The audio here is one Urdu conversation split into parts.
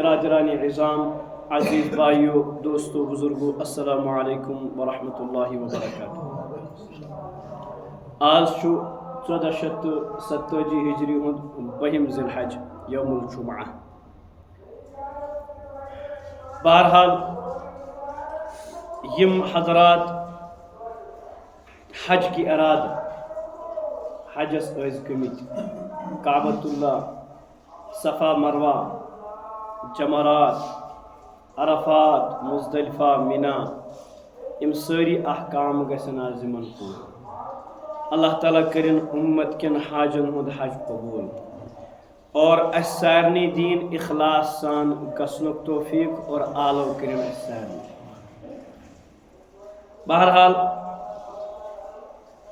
برادران عظام، عزیز بھائیو، دوستو، بزرگو، السلام علیکم ورحمۃ اللہ وبرکاتہ۔ آج 1447 ہجری ہند 2 ذی الحج یوم الجمعہ۔ بہرحال یم حضرات حج کی ارادہ حجس گمت کعبۃ اللہ، صفا مروہ، جمرات، عرفات، مزدلفہ، مینا، یم ساری احکام گژھن آز یمن پور۔ اللہ تعالیٰ کرن امت کن حاجن ہند حج قبول اور اس سارنی دین اخلاص سان گسنک توفیق اور آلو کرن اس سارنی۔ بہرحال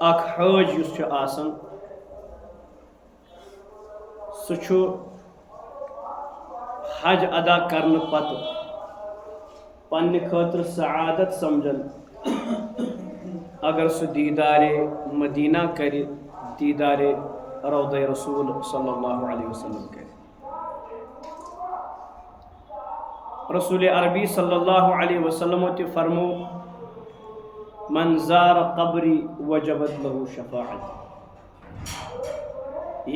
اخ حج یس آسان سہ حج ادا کرنے پتہ پنہ خاطر سعادت سمجھن اگر سہ دیدار مدینہ کرے، دیدار روضہ رسول صلی اللہ علیہ وسلم کرے۔ رسول عربی صلی اللہ علیہ وسلم تہ فرمو من زار قبری وجبت له شفاعت۔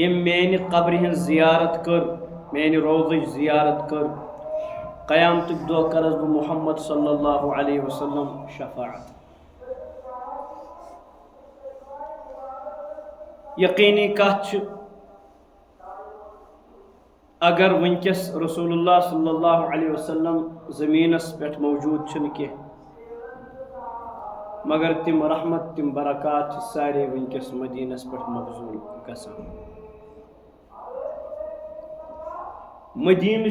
یم میانہ قبر ہن زیارت کر، میانہ روضہ زیارت کر، قیامتک دہ کرس بہ محمد صلی اللہ علیہ وسلم شفاعت۔ یقینی کت اگر ونکس رسول اللہ صلی اللہ علیہ وسلم زمینس پہ موجود کی مگر تم رحمت تم برکات سارے ونکس مدینس پہ مبذول گسان۔ مدینہ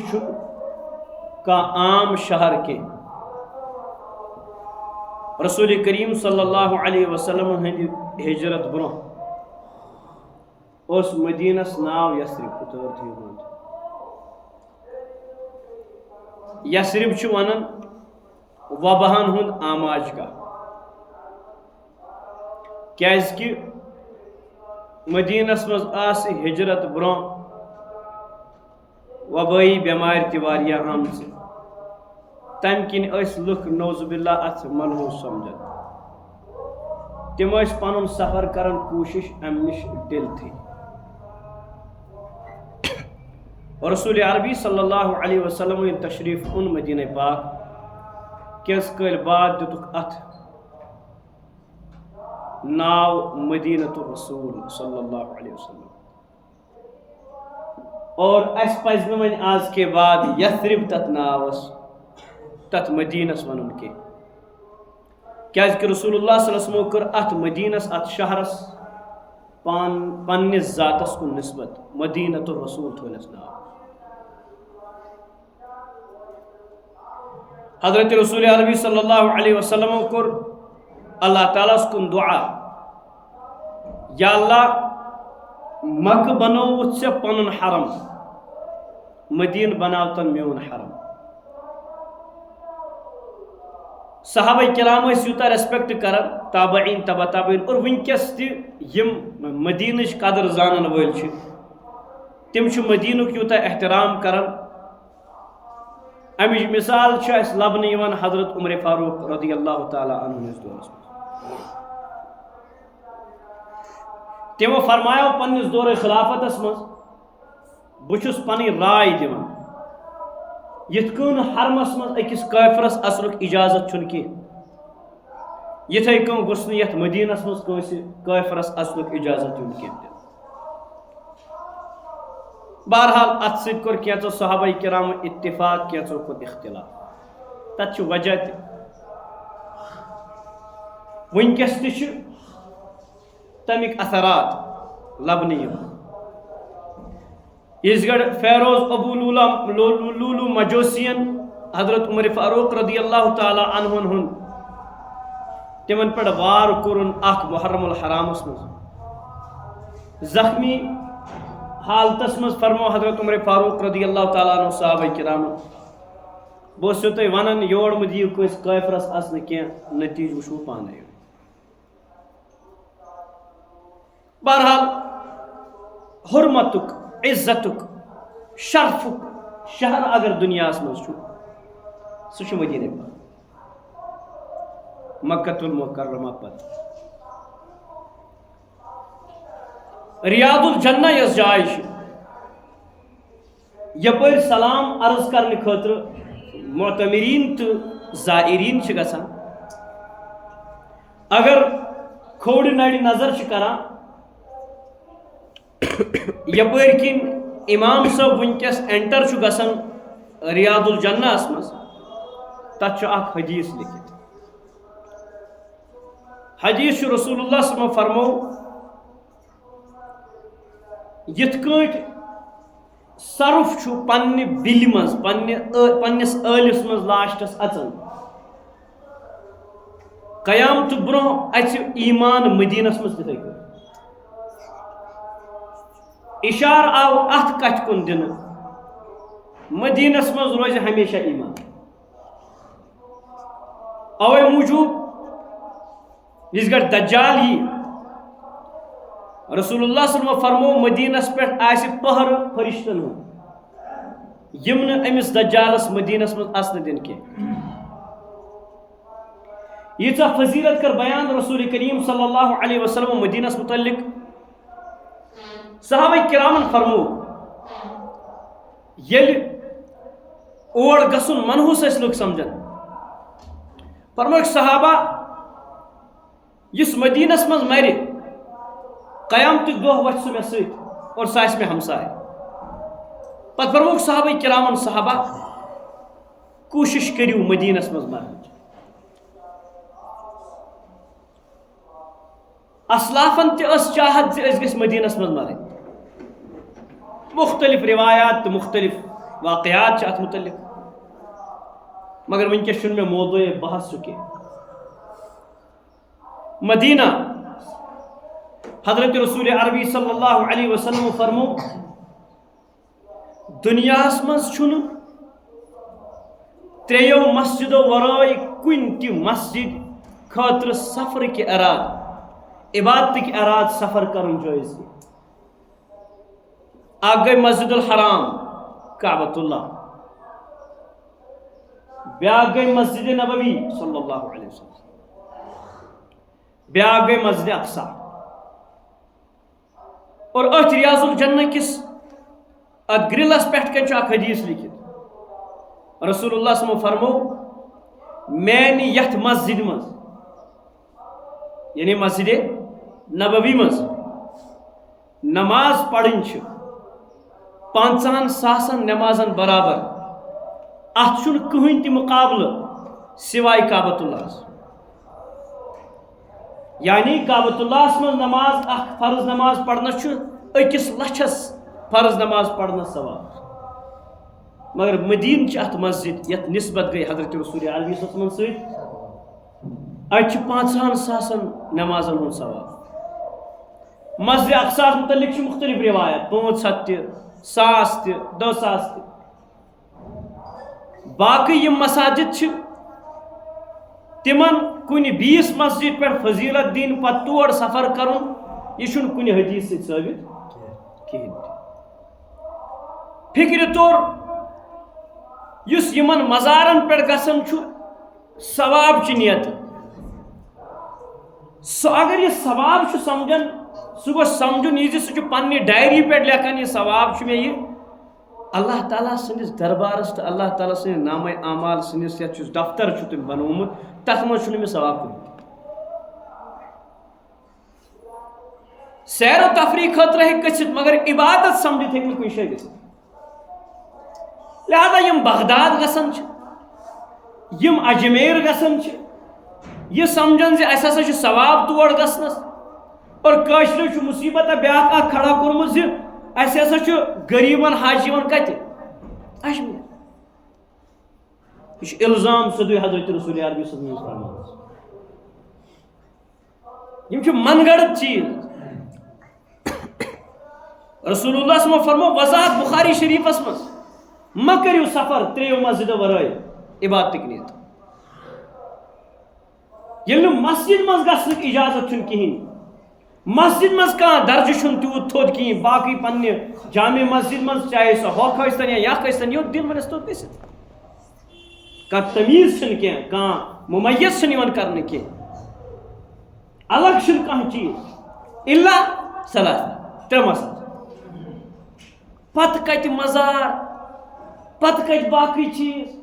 کا عام شہر کے رسول کریم صلی اللہ علیہ وسلم ہند ہجرت برہ اس مدینس ناو یثرب۔ یثرب چھ ونان وبہن ہند آماج گاہ، کیاز کہ مدینس مز آس ہجرت برہ وبائی بیمار تہ واریاہ آمژ، تمہ کن اس لکھ نوز باللہ ات منحوس سمجھان، تم اس پنن سفر کرن کوشش ام نش ڈل تھی۔ رسول عربی صلی اللہ علیہ وسلم تشریف ان مدینہ پاک کیس کل بعد دتک ات ناو مدینۃ الرسول صلی اللہ علیہ وسلم۔ اور اس پز ون آز کے بعد یثرب تت ناوس تت مدینس ونن کی، کیاز کہ رسول اللہ صلی اللہ علیہ وسلم کر ات مدینس ات شہرس پنس ذاتس کن نسبت، مدینۃ الرسول تھونس ناو۔ حضرت رسول عربی صلی اللہ علیہ وسلم کر اللہ تعالیٰ کن دعا، یا اللہ مکہ بنوت سے پنن حرم، مدین بناوتن میون حرم۔ صحابہ کرام اس یوتا ریسپیکٹ کرن، تابعین تبع تابعین، اور ونکس تہ یم مدینچ قدر زانن ول چھ تم چھ مدینک یوتا احترام کرن۔ امچ مثال چھ اس لبنہ یوان حضرت عمر فاروق رضی اللہ تعالی عنہ اس دورس مز۔ تمو فرمایا پنس دور خلافتس مز بچس پنی رائے دیوان، یت کن حرمس مز اکس کافرس اصلک اجازت چھن کی، یتھے کن گھس یت مدینس مز کنس کافرس اصلک اجازت یون کی۔ بہرحال ات ست کور کینچو صحابہ کرام اتفاق، کینچو کور اختلاف، تت چھ وجہ تہ ونکس تہ چھ تمیک اثرات لبنہ یوان۔ اس گڑ فیروز ابو لولو مجوسین حضرت عمر فاروق رضی اللہ تعالی عنہ ہن تمن پہ وار کورن اخ محرم الحرامس مز زخمی حالتس مز فرمو حضرت عمر فاروق رضی اللہ تعالیٰ عنہ صحابہ کرام بہت تھی ونان یور مدیو کس کافرس اصل کی نتیج وشو پانے۔ بہرحال حرمتک، عزتک، شرفک، شہر اگر دنیا مز سہ مدینہ پاک مکۃ المکرمہ پتہ ریاض الجنہ یس جائے یپر سلام عرض کرنے خاطر معتمرین تو زائرین گژھان اگر کھوڑ نڑ نظر کران یپر کن امام صاحب ونکس انٹر گژھان ریاض الجنہ مز تک اخ حدیث لکھت حدیث رسول اللہ صلی اللہ علیہ وسلم فرمو یت کٹ سرف پنہ بل مز پنس ٲلس مز لاسٹس اچان قیامت برہ اچ ایمان مدینس مز تتھے کٹ اشار آو ات کت کن دن مدینس مز روز ہمیشہ ایمان اوے موجوب اس گھر دجال ہی رسول اللہ صلی اللہ علیہ وسلم فرمو مدینس پہ آس پہر فرشتن ہوں یم امس دجالس مدینس مز اصل دن کی یہ فضیلت کر بیان رسول کریم صلی اللہ علیہ وسلم مدینس متعلق صحابہ کرامن فرمو یل اور گسن منحوس اس لوگ سمجھن فرمو صحابہ اس مدینس مز مر قیامت دہ وچ سہ مے ست اور سہ آس مے ہمسائے پتہ فرموک صحابہ کرامن صحابہ کوشش کریو مدینس مز مرن اسلافن تہ اس چاہت اس گژھِ مدینس مز مرن مختلف روایات تو مختلف واقعات ات متعلق مگر ونکس چھ مے موضوع بحث سکی مدینہ حضرت رسول عربی صلی اللہ علیہ وسلم فرمو دنیا مز تریو مسجدو ورائے کن تہ مسجد خاطر سفر کے اراد عبادت کے اراد سفر کرن جائز اک گئی مسجد الحرام کعبۃ اللہ بیاکھ گئی مسجد نبوی صلی اللہ علیہ وسلم بیاکھ گئی مسجد اقصی اور ات ریاض الجنہ کس ات گرلس پہ کن اخ حدیث لکھت رسول اللہ صلی اللہ علیہ وسلم فرمو میانہ یتھ مسجد مز یعنی مسجد نبوی مز نماز پڑھن 50,000 نمازن برابر ات کہین تہ مقابلہ سوائے کعبۃ اللہ یعنی کعبۃ اللہ مز نماز اخ فرض نماز پڑھنا اکس لچھس فرض نماز پڑھنا ثواب مگر مدین ات مسجد یت نسبت گئی حضرت رسول عربی صلی اللہ علیہ وسلم ات 50,000 نمازن ہند ثواب مسجد اقصی متعلق مختلف روایات 500 تہ 1,000 تہ 2,000 تہ باقی یم مساجد تمن کن بیس مسجد پہ فضیلت دین پتہ تور سفر کرن یہ کن حدیث سے ثابت کہین فکر طور اس یمن مزارن پہ گسن ثواب چ نیت اگر یہ ثواب سمجھن سہ گو سمجھن یہ سہ پنہ ڈائری پہ لکھان یہ ثواب میں یہ اللہ تعالیٰ سندس دربارس تو اللہ تعالیٰ سند نامہ اعمال سندس یت دفتر تم بنومت تک مجھ میں ثواب کھوت سیر و تفریح خاطر گھت مگر عبادت سمجھت ہوں کن جائے گھت لہذا یم بغداد گسن یم اجمیر گسن یہ سمجھن زِ اَسہِ ہسا چھُ ثواب تور گژھنس اور کٲشرو چھُ مصیبت بیاکھ اکھ کھڑا کوٚرمُت زِ اَسہِ ہسا چھُ غریٖبن حج یِوان کتہِ اجمیر یہ الزام سیودے حضرت رسول عربی صلی اللہ علیہ وسلم یم چھِ من گڑت چیز رسول اللہ صلی اللہ علیہ وسلم فرمو وضاحت بخاری شریفس مز ما کریو سفر تریو مسجد ورائے عبادت نیت یل مسجد مز گھنک اجازت کہین مسجد مز کان درجہ چھن تیوت تھود کی باقی پنہ جامع مسجد مز چاہے سو ہوکھ ٲسۍتن یا یخ ٲسۍتن یوت دل ونس توت گٔژھِتھ کانٛہہ تمیٖز چھنہٕ کینٛہہ کانٛہہ ممیز چھنہٕ یِوان کرنہٕ کینٛہہ الگ چھنہٕ کانٛہہ چیٖز الا صلات ترٛےٚ مسجد پتہٕ کتہِ مزار پتہٕ کتہِ باقٕے چیٖز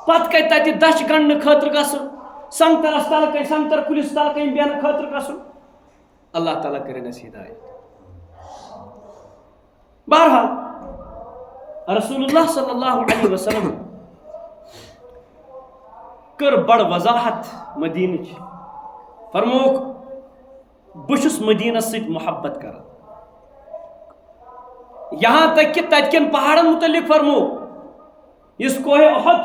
پتہٕ کتہِ تتہِ دچھ گنڈنہٕ خٲطرٕ گژھُن سنگترس تل کن سنگتر کُلِس تل کن بیٚہنہٕ خٲطرٕ گژھُن اللہ تعالیٰ کرن اَسہِ ہدایت بہرحال رسول اللہ صلی اللہ علیہ وسلم کر بڑ وضاحت مدینچ فرموک بہٕ چھُس مدینس سۭتۍ محبت کران یہاں تک کہ تت کن پہاڑن متعلق فرمو اس کوہ احد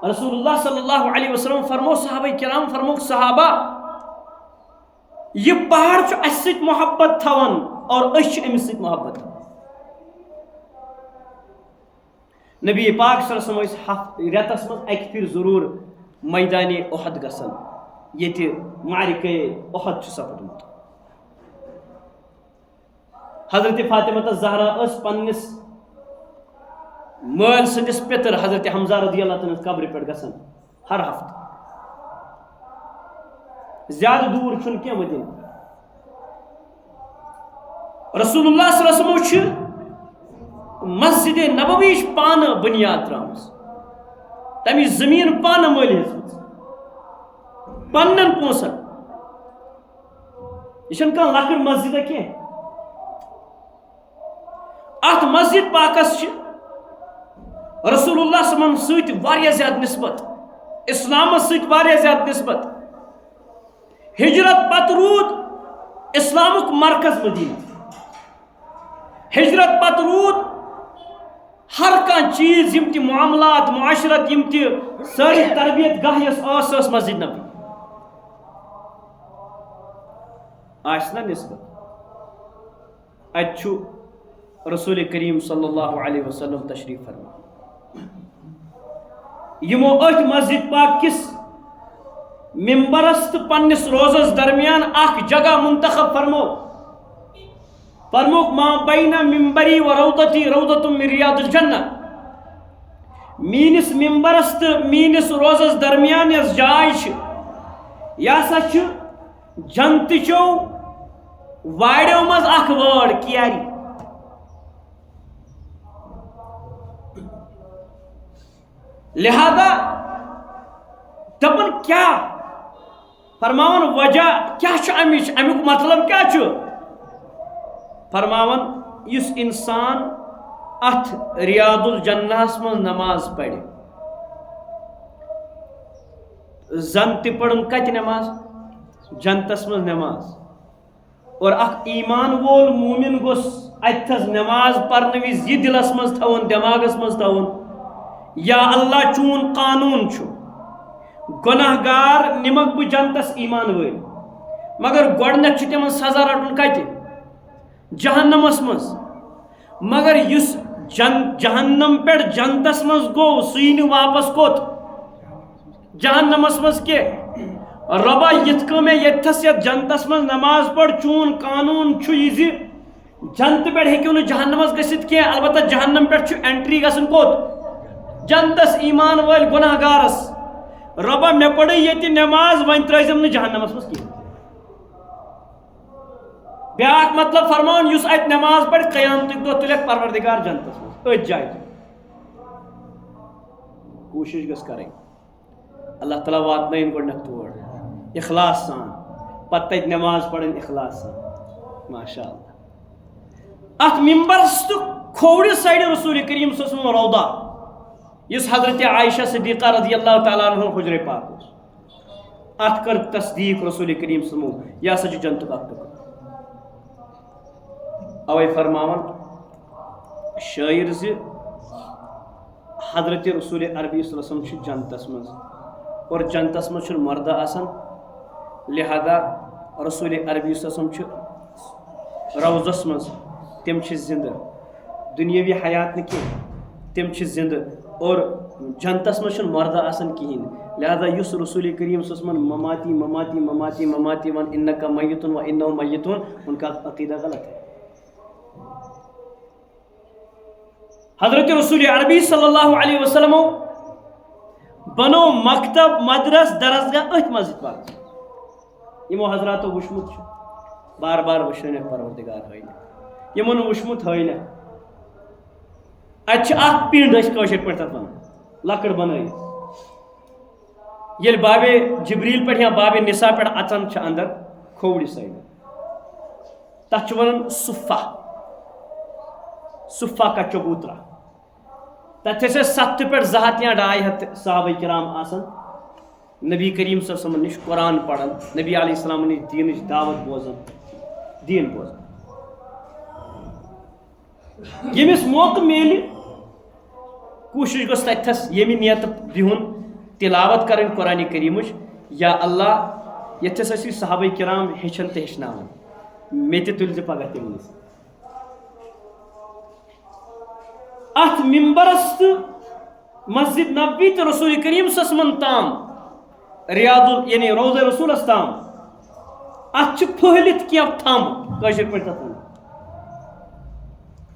رسول اللہ صلی اللہ علیہ وسلم فرمو صحابہ کرام فرمو صحابہ یہ پہاڑ چھُ اَسہِ سۭتۍ محبت تھاوان اور أسۍ چھِ أمِس سۭتۍ محبت تھاوان نبی پاک صلی اللہ علیہ وسلم رٮ۪تس منٛز اکہِ پھِرِ ضروٗر میدانِ احد گژھان ییٚتہِ معرکے احد چھُ سپدمُت حضرت فاطمہ زہرا ٲس پننس مٲلۍ سٕنٛدِس پِتٕر حضرت حمزہ رضی اللہ تعالیٰ ہٕنٛز قبرِ پٮ۪ٹھ گژھان ہر ہفتہٕ زیادٕ دوٗر چھُنہٕ کینٛہہ مدیٖنہ رسول اللہ صلی اللہ علیہ وسلم چھِ مسجد نبویِچ پانہٕ بُنیاد ترٛٲومٕژ تَمِچ زٔمیٖن پانہٕ مٔلۍ ہیژمٕژ پننٮ۪ن پونٛسن یہِ چھَنہٕ کانٛہہ لۄکٕٹ مسجدہ کینٛہہ اتھ مسجد پاکس چھِ رسول اللہ صلی اللہ علیہ وسلم سۭتۍ واریاہ زیادٕ نسبت اسلامس سۭتۍ واریاہ زیادٕ نسبت ہجرت پتہٕ روٗد اسلامُک مرکز مدینہ ہجرت پتہٕ روٗد ہر کانٛہہ چیٖز یِم تہِ معاملات معاشرت یِم تہِ سٲری تربیت گاہ یۄس ٲس مسجد نبی آسہِ نا نسبت اتہِ چھُ رسول کریم صلی اللہ علیہ وسلم تشریف فرما یمو اتھ مسجد پاک کس ممبرس تو پنس روزس درمیان اخ جگہ منتخب فرموک ما بین ممبری و روضتی روضت من ریاض الجنہ مینس ممبرس تو مینس روزس درمیان یس جائے یہ ہسا جنتچو واڑو مز اخ وٲر کیاری لہذا دپن کیا فرماون وجہ کیا چھُ امیُک مطلب کیا چھُ فرماون یُس انسان اتھ ریاض الجنہس منٛز نماز پرِ زن تہِ پرن کتہِ نماز جنتس منٛز نماز اور اکھ ایمان وول مومن گوٚژھ اتھس نماز پرنہٕ وِزِ یہِ دلس منٛز تھاوُن دٮ۪ماغس منٛز تھاوُن یا اللہ چون قانون چھُ گۄناہ گار نِمکھ بہٕ جنتس ایمان وٲلۍ مگر گۄڈنٮ۪تھ چھُ تِمن سزا رٹُن کتہِ جہنمس منٛز مگر یُس جہنم پٮ۪ٹھ جنتس منٛز گوٚو سُہ یی نہٕ واپس کوٚت جہنمس منٛز کینٛہہ رۄبا یِتھ کٔنۍ مےٚ ییٚتھس یتھ جنتس منٛز نماز پٔر چون قانون چھُ یہِ زِ جنتہٕ پٮ۪ٹھ ہیٚکِو نہٕ جہنمس گٔژھِتھ کینٛہہ البتہ جہنم پٮ۪ٹھ چھُ اینٹری گژھُن کوٚت جنتس ایمان وٲلۍ گۄناہ گارس رۄبا مےٚ پٔرٕے ییٚتہِ نٮ۪ماز وۄنۍ ترٛٲیزٮ۪م نہٕ جہنمس منٛز کینٛہہ بیٛاکھ مطلب فرماوُن یُس اتہِ نٮ۪ماز پرِ قیامتٕکۍ دۄہ تُلٮ۪کھ پروردگار جنتس منٛز أتھۍ جایہِ کوٗشِش گٔژھ کرٕنۍ اللہ تعالیٰ واتنٲیِن گۄڈنٮ۪تھ تور اخلاص سان پتہٕ تتہِ نٮ۪ماز پرٕنۍ اخلاص سان ماشاء اللہ اتھ ممبرس تہٕ کھوورِ سایڈٕ رسول کریم صلی اللہ علیہ وسلم روضہ یُس حضرت عائشہ صدیقہ رضی اللہ تعالیٰ عنہ حجرے پاک اوس اتھ کر تصدیق رسول کریم صلی اللہ علیہ وسلم یہِ ہسا چھُ جنتُک اکھ ٹُکڑٕ اوے فرماون شٲعر زِ حضرت رسول عربی صلی اللہ علیہ وسلم چھُ جنتس منٛز اور جنتس منٛز چھُنہٕ مردٕ آسان لہذا رسول عربی صلی اللہ علیہ وسلم چھُ روضس منٛز تِم چھِ زندٕ دُنیٲوی حیات نہٕ کینٛہہ تِم چھِ زندٕ اور جنتس مش مرد آسان کہین لہذا یس رسول کریم صلی اللہ علیہ وسلم مماتی مماتی مماتی مماتی ون انکا میتون و انہم میتون ان کا عقیدہ غلط ہے. حضرت رسول عربی صلی اللہ علیہ وسلم بنو مکتب مدرس درسگاہ ات مسجد پاک یمو حضراتو وشمت بار بار وشن پروردگار ہائن یمن وشمت ہائن اچھا اخ پنڈ اس کاشر پہ تک لکڑ بنائی یل باب جبریل پہ یا باب نساء پہ اچان اندر کھوڑی سائڈ تک ونان صفہ صفہ کا چبوترا تک 7 پہ 200 یا 250 صحابہ کرام آسان نبی کریم صلی اللہ علیہ وسلم نش قرآن پڑھن نبی علیہ السلام نش دینچ دعوت بوزن دین بوزن. یمس موقع میل کوشش گوس تتھس یمی نیت بہن تلاوت کرن قرآن کریمچ یا اللہ یتھس اسی صحابہ کرام ہیچن تہ ہیچناون مے تہ تل پگہ تمنس ات ممبرس مسجد نبوی تو رسول کریم صلی اللہ علیہ وسلم تام ریاض یعنی روضہ رسول تام ات پھہلت کی تھم کاشر پہ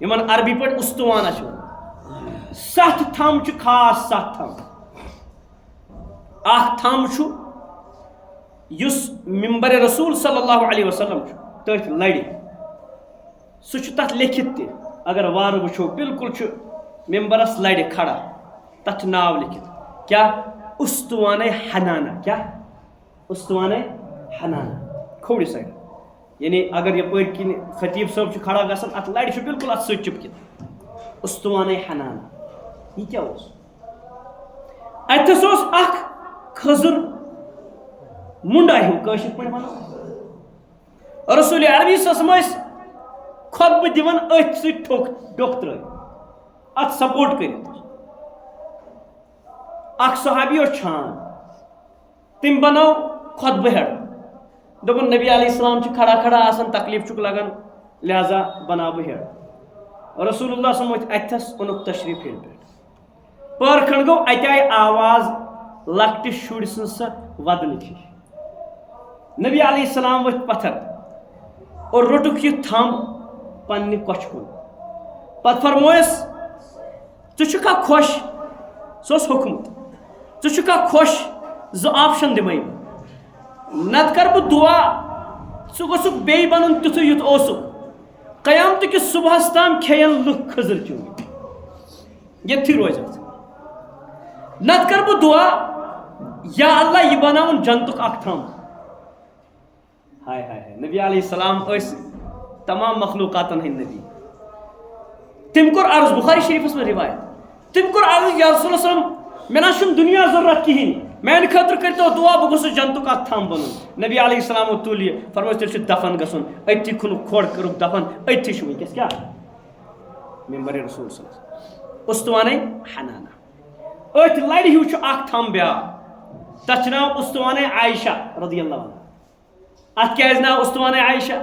یمن عربی پہ استوانہ 7 تھم خاص 7 تھم اخ تھم یس ممبر رسول صلی اللہ علیہ وسلم تھی لڑ سہ تک لکھت تہ اگر وار وچھو بالکل ممبرس لڑ کھڑا تک ناو لکھت کیا استوانہ حنانہ کیا استوانہ حنانہ کھوڑی سائڈ یعنی اگر یپر کن خطیب صاحب کھڑا گژھان ات لڑ بالکل ات ست چپکت استوانہ حنانہ یہ کیا اتس اخ خضر منڈا ہیو کاشر پہ ونان رسول عربی صلی اللہ علیہ وسلم خطبہ دِوان اتھ ست ڈوک تر ات سپورٹ کرت اخ صحابی اور چھان تم بنو خطبہ ہیڈ دپن نبی علیہ السلام کھڑا کھڑا آسان تکلیف چک لگان لہذا بنا بہ ہیڈ رسول اللہ صلی اللہ علیہ وسلم اتھس اونک تشریف ہیڈ پہ پار کھنڈ گو ات آئی آواز لکٹ شر سن سا ودن نبی علیہ السلام ورت پتھر اور روٹک یہ تھم پنہ کچھ کن پتہ فرمویس ژٕ خوش سہ حکمت ژٕ خوش زٕ آپشن دمے نت کر بہ دعا ژٕ گوژھُکھ بیٚیہِ بنُن تیُتھُے یُتھ اوسُکھ قیامتہ کس صبحس تام کھیٚین لُکھ کھٔزٕر چوٗنہِ ییٚتھی روزِ نت کر بہ دعا یا اللہ یہ بناون جنتُک اکھ تھم ہائے ہائے ہائے نبی علیہ السلام ٲسۍ تمام مخلوقاتن ہٕنٛدۍ نبی تم کور عرض بخاری شریفس میں روایت تم کور عرض یا رسول اللہ صلی اللہ علیہ وسلم میں نہ دنیا ضرورت کہین میان خاطر کرتو دعا بہ گوس جنتک اکھ تھم بنن نبی علیہ السلام تل یہ فرمایا تیل دفن گژھن اتھی کھن کھوڑ کرک دفن اتھی ونکس کیا ممبر رسول صلی اللہ علیہ وسلم استوانہ حنانہ ات لڑ ہیو اکھ تھم بیا تتھ ناو استوانہ عائشہ رضی اللہ عنہ ات کیاز ناو استوانہ عائشہ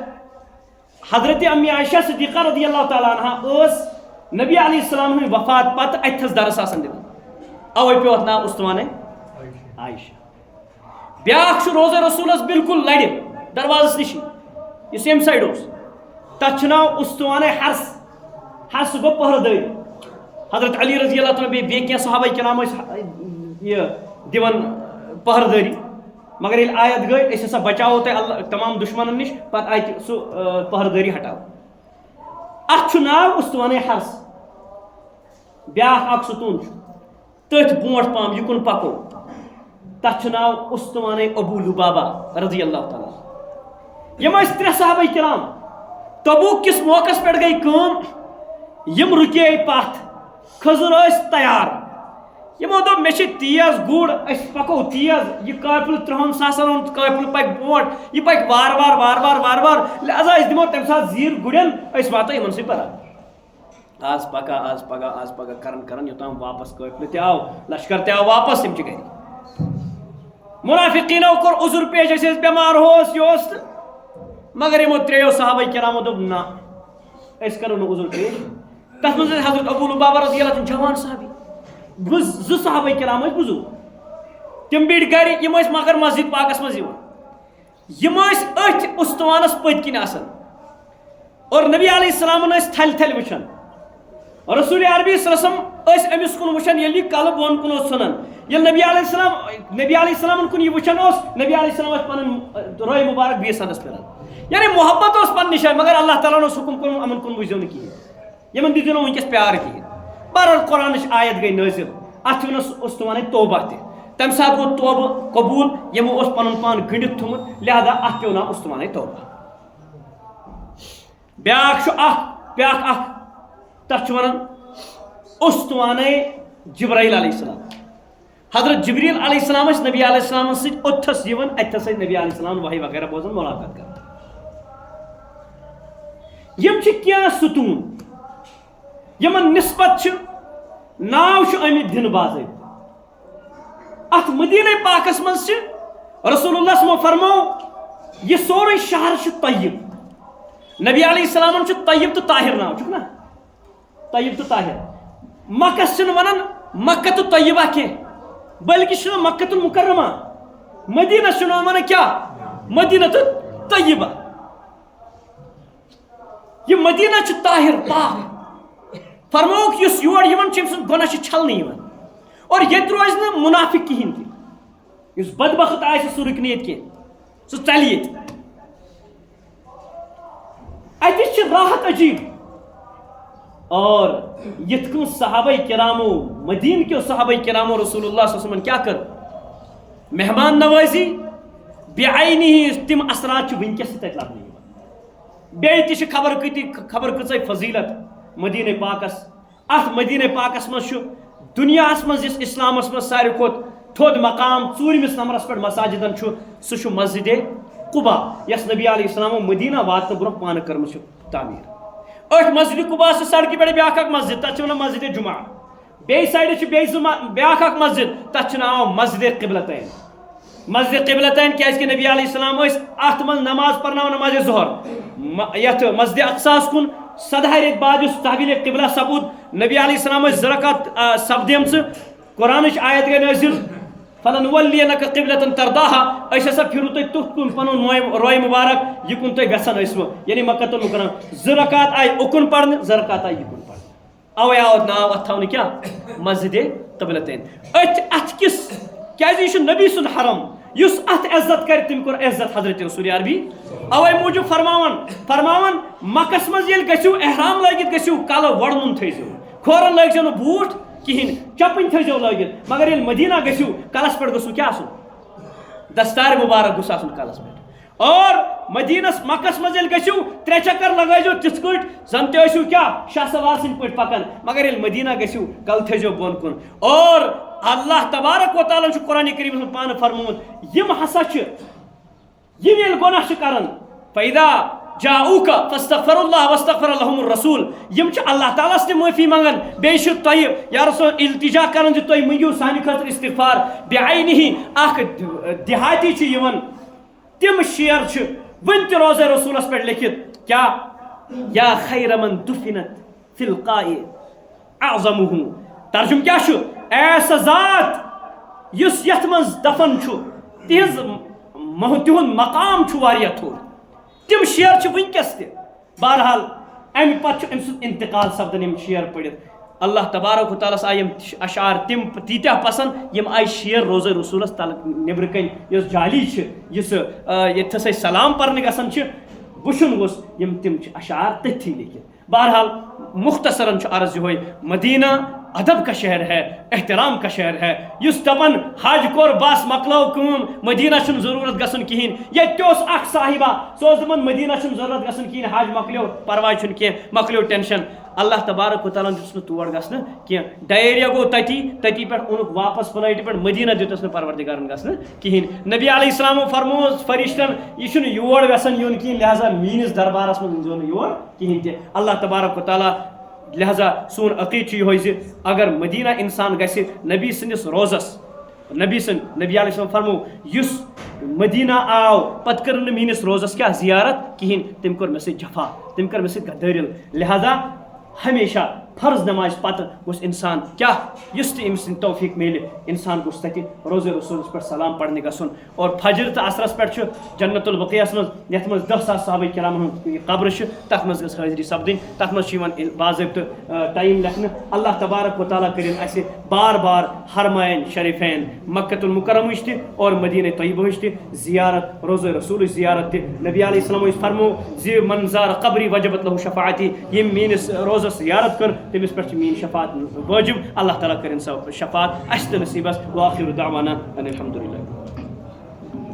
حضرت امی عائشہ صدیقہ رضی اللہ تعالیٰ عنہ اس نبی علیہ السلام ہن وفات پتہ اتھس درس آسان دِوان اوے پیو ات ناو استوانہ عائشہ بیاکھ روزہ رسولس بالکل لڑ دروازس نش یہ سیم سائڈ اس تتھ ناو استوانہ حرس حرس گو پہرداری حضرت علی رضی اللہ تعالیٰ بیٚیہِ کینٛہہ صحابہ کرام یہ دِوان پہرداری مگر یل آیت گئی اس ہسا بچاو تہ اللہ تمام دشمنن نش پتہ آیت سو پہرداری ہٹاو اتھ ناو استوانہ حرس بیاکھ اکھ ستون تتھ بونٹ پام یکن پکو تتھ ناو استوانہ ابو لبابہ رضی اللہ تعالی یم اس 3 صحابہ کرام تبوک کس موقع پہ گئی کام یم رکے پتھ کھزر اس تیار یمو دو مے تیز گڑ اس پکو تیز یہ قافل 300,000 قافل پک بونٹ یہ پک وار وار وار وار وار وار لہذا اس دمو تم ساتھ زیر گڑن اس واتو یمن سے برابر آز پگا کرن یوتام واپس قافل تہ آو لشکر تہ آو واپس یم گئی منافقینو کور عذر پیش اس بیمار ہوس یوس مگر یمو 3 صحابہ کرامو دوپ نا اس کرو عذر پیش تس من حضرت ابو لبابہ رضی اللہ عنہ جوان صحابی زٕ صحابہ کرام ٲسۍ بزرگ تم بیٖٹھۍ گرِ یِم ٲسۍ مگر مسجد پاکس منٛز یِم ٲسۍ أتھۍ اُستوانس پٔتۍ کِنۍ آسان اور نبی علیہ السلامن ٲسۍ تھلہِ تھلہِ وٕچھان رسول عربی صلی اللہ علیہ وسلم ٲسۍ أمِس کُن وٕچھان ییٚلہِ یہِ کلہٕ بۄن کُن اوس ژھٕنان ییٚلہِ نبی علیہ السلامن کُن یہِ وٕچھان اوس نبی علیہ السلام ٲسۍ پنُن روے مُبارک بیٚیِس حدس پھِران یعنی محبت اوس پننہِ جایہِ مگر اللہ تعالیٰ ہن اوس حُکم کوٚرمُت یِمن کُن وٕچھزیو نہٕ کِہیٖنۍ یِمن دِژیو نہٕ وٕنکیٚس پیار کِہیٖنۍ بہرحال قرآنٕچ آیت گٔے نٲزِل اتھ چھِ ونان اُستوانٕے توبہ تہِ تمہِ ساتہٕ گوٚو توبہٕ قبوٗل یِمو اوس پنُن پان گٔنڈِتھ تھوٚمُت لہذا اتھ پیوٚو ناو اُستوانٕے توبہ بیٛاکھ چھُ بیٛاکھ اکھ تتھ چھِ ونان اُستوانٕے جبرائیل علیہ السلام حضرت جبریل علیہ السلام ٲسۍ نبی علیہ السلامن سۭتۍ اوٚتھس یِوان اتھس ٲسۍ نبی علیہ السلام وحی وغیرہ بوزان مُلاقات کران یِم چھِ کینٛہہ ستوٗن یِمن نسبت چھِ ناو چھُ آمٕتۍ دِنہٕ باضٲبطہٕ اتھ مدیٖنہ پاکس منٛز چھِ رسول اللہ صلی اللہ علیہ وسلم فرمو یہِ سورُے شہر چھُ طیب نبی علیہ السلامن چھُ طیب تہٕ طاہر ناو چھُکھ نا طیب تہٕ طاہر مکس چھِنہٕ ونان مکہ تہٕ طیبہ کینٛہہ بلکہ چھُ مکہ تہٕ مکرمہ مدیٖنس چھُ ناو ونان کیٛاہ مدیٖنہ تہٕ طیبہ یہ مدیٖنہ چھُ طاہر پاک فرمووُکھ یُس یور یِوان چھُ أمۍ سُنٛد گۄناہ چھِ چھلنہٕ یِوان اور ییٚتہِ روزِ نہٕ مُنافِق کِہیٖنۍ تہِ یُس بدبخت آسہِ سُہ رُکہِ نہٕ ییٚتہِ کینٛہہ سُہ ژلہِ ییٚتہِ اتِچ چھِ راحت عجیٖب اور یِتھ کٔنۍ صحابہ کرامو مدیٖنہ کیو صحابہ کرامو رسول اللہ صلی اللہ علیہ وسلم کیٛاہ کٔر مہمان نوٲزی بعینہِ تِم اثرات چھِ وٕنکیٚس تہِ تتہِ لبنہٕ یِوان بیٚیہِ تہِ چھِ خبر کۭژاہ فضیلت مدیٖنہ پاکس اتھ مدیٖنہ پاکس منٛز چھُ دُنیاہس منٛز یُس اسلامس منٛز ساروی کھۄتہٕ تھوٚد مقام 4مِس نمبرس پٮ۪ٹھ مساجدن چھُ سُہ چھُ مسجدِ قُبا یۄس نبی علیہ السلامو مدیٖنہ واتنہٕ برونٛہہ پانہٕ کٔرمٕژ چھِ تعمیٖر أتھۍ مسجدِ قُبا چھِ سڑکہِ پٮ۪ٹھ بیٛاکھ اکھ مسجد تتھ چھِ ونان مسجدِ جُمعہ بیٚیہِ سایڈٕ چھِ بیٚیہِ بیٛاکھ اکھ مسجد تتھ چھُ ناو مسجدِ قبلتین مسجدِ قبلتین کیازِ کہِ نبی علیہ السلام ٲسۍ اتھ منٛز نماز پرناوان نمازِ ظہر یتھ مسجدِ اقصاہس کُن 17 رٮ۪تھ بعد یُس تحویلِ قبلہ سپُد نبی علیہ السلام ٲسۍ 2 رکعت سپدیمژٕ قرآنٕچ آیت گٔے نٲزِل فلنولینک قبلة ترداها أسۍ ہسا پھِرو تۄہہِ تُتھ کُن پنُن روے مُبارک یہِ کُن تُہۍ گژھان ٲسوٕ یعنی مکہ تُل مُکرم 2 رکعت آیہِ اُکُن پرنہٕ 2 رکعت آیہِ یِکُن پرنہٕ اوے آو ناو اتھ تھاونہٕ کیٛاہ مسجدِ قبلتین اتھ کِس کیازِ یہِ چھُ نبی سُنٛد حرم یُس اتھ عزت کرِ تٔمۍ کوٚر عزت حضرت رسول عربی اوے موٗجوٗب فرماوان مکس منٛز ییٚلہِ گژھِو احرام لٲگِتھ گژھِو کلہٕ وۄڑوُن تھٲیزیو کھورن لٲگزیو نہٕ بوٗٹھ کِہیٖنۍ چپٕنۍ تھٲیزیو لٲگِتھ مگر ییٚلہِ مدیٖنہ گژھِو کلس پٮ۪ٹھ گوٚژھوٕ کیٛاہ آسُن دستار مُبارک گوٚژھ آسُن کلس پٮ۪ٹھ اور مدیٖنس مکس منٛز ییٚلہِ گژھِو 3 چکر لگٲیزیو تِتھ کٲٹھۍ زن تہِ ٲسِو کیٛاہ شاہ سوار سٕنٛدۍ پٲٹھۍ پکان مگر ییٚلہِ مدیٖنہ گژھِو کلہٕ تھٲیزیو بۄن کُن اور اللہ تبارک و تعالیٰ چھُ قرآنِ کریٖمس منٛز پانہٕ فرمومُت یِم ہسا چھِ یِم ییٚلہِ گۄناہ چھِ کران فَإِذَا جاءوٗکَ فاستغفروا اللَّهَ واستغفر لَهُمُ الرَّسوٗل یِم چھِ اللہ تعالیٰ ہس تہِ معٲفی منٛگان بیٚیہِ چھِ تۄہہِ یا رسول التجا کران زِ تُہۍ مٔنگِو سانہِ خٲطرٕ استغفار بعینہِ اکھ دِہاتی چھُ یِوان تِم شیر چھِ وُنہِ تہِ روزے رسوٗلس پٮ۪ٹھ لیکھِتھ کیٛاہ یا خیر من دُفنت فی القاء اعظمہ ترجُمہٕ کیٛاہ چھُ اے سۄ ذات یُس یتھ منٛز دفن چھُ تِہُنٛد مقام چھُ واریاہ تھوٚد تِم شیر چھِ وٕنکیٚس تہِ بہرحال امہِ پتہٕ چھُ أمۍ سُنٛد انتقال سپدان یِم شیر پٔرِتھ اللہ تبارک و تعالیٰ آیہِ یِم اشعار تِم تیٖتیاہ پسنٛد یِم آیہِ شیر روزے رسوٗلس تلہٕ نیبرٕ کَنۍ یۄس جالی چھِ یُس ییٚتھس أسۍ سلام پرنہِ گژھان چھِ وٕچھُن گوٚژھ یِم تِم چھِ اشعار تٔتھی لیکھِتھ بہرحال مختصراً چھُ عرض یِہوے مدیٖنہ ادب کا شہر ہے احترام کا شہر ہے یُس دپان حج کوٚر بس مۄکلٲو کٲم مدیٖنہ چھُنہٕ ضروٗرت گژھُن کِہیٖنۍ ییٚتہِ تہِ اوس اکھ صاحبہ سُہ اوس دپان مدیٖنہ چھُنہٕ ضروٗرت گژھُن کِہیٖنۍ حج مۄکلیو پرواے چھُنہٕ کینٛہہ مۄکلیو ٹینشن اللہ تبارک و تعالیٰ ہن دِژٕس نہٕ تور گژھنہٕ کینٛہہ ڈایریا گوٚو تتی پٮ۪ٹھ اوٚنُکھ واپس فلایٹہِ پٮ۪ٹھ مدیٖنہ دِتُس نہٕ پروردِگارن گژھنہٕ کِہیٖنۍ نبی علیہ السلامو فرمووُس فرشتن یہِ چھُنہٕ یور یژھان یُن کِہیٖنۍ لہٰذا میٲنِس دربارس منٛز أنۍزیو نہٕ یور کِہیٖنۍ تہِ اللہ تبارک و تعالیٰ لہٰذا سون عقیٖد چھُ یِہوے زِ اگر مدیٖنہ انسان گژھِ نبی سٕنٛدِس روزس نبی علیہ السلام فرمو یُس مدیٖنہ آو پتہٕ کٔر نہٕ میٲنِس روزس کیٛاہ زیارت کِہیٖنۍ تٔمۍ کوٚر مےٚ سۭتۍ جفا تٔمۍ کٔر مےٚ سۭتۍ غدٲرِل لہٰذا ہمیشہ فرض نماز پتہ گوس انسان کیا یس تہ أمس سٕنٛدۍ توفیق میلہِ انسان گوس تتہِ روزے رسولس پٮ۪ٹھ سلام پرنہِ گژھُن اور فجر تہٕ عصرس پٮ۪ٹھ چھُ جنت البقیَس منٛز یتھ منٛز 10,000 صحابہ کرامن ہُنٛد قبر چھُ تتھ منٛز گٔژھ حٲضری سپدٕنۍ تتھ منٛز چھُ یِوان باضٲبطہٕ ٹایم لیکھنہٕ اللہ تبارک و تعالیٰ کٔرِنۍ اَسہِ بار بار حرمین شریفین مکۃ المکرمٕچ تہِ اور مدینہ طیبہٕچ تہِ زیارت روزے رسولٕچ زیارت تہِ نبی علیہ السلام فرمو زِ من زار قبری وجبت لہُ شفاعتی یٔمۍ میٲنِس روزس زیارت کٔر تٔمِس پٮ۪ٹھ چھِ میٲنۍ شفاعت وٲجب اللہ تعالیٰ کٔرِنۍ سۄ شفاعت اَسہِ تہِ نصیٖبس وآخر دعوانا ان الحمدُ للہ.